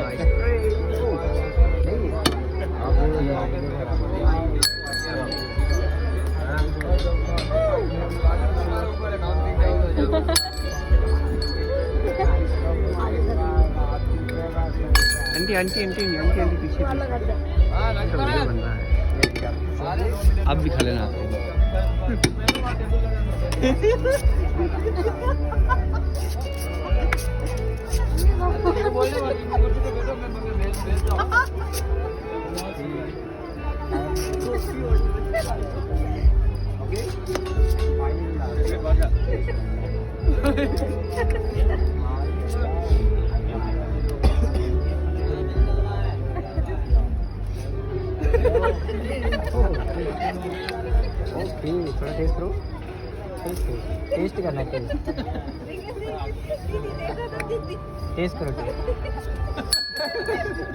Aunty aunty aunty aunty aunty पीछे video बन रहा है। आप भी खा लेना। थोड़ा टेस्ट करो, टेस्ट करना है, टेस्ट करो टेस्ट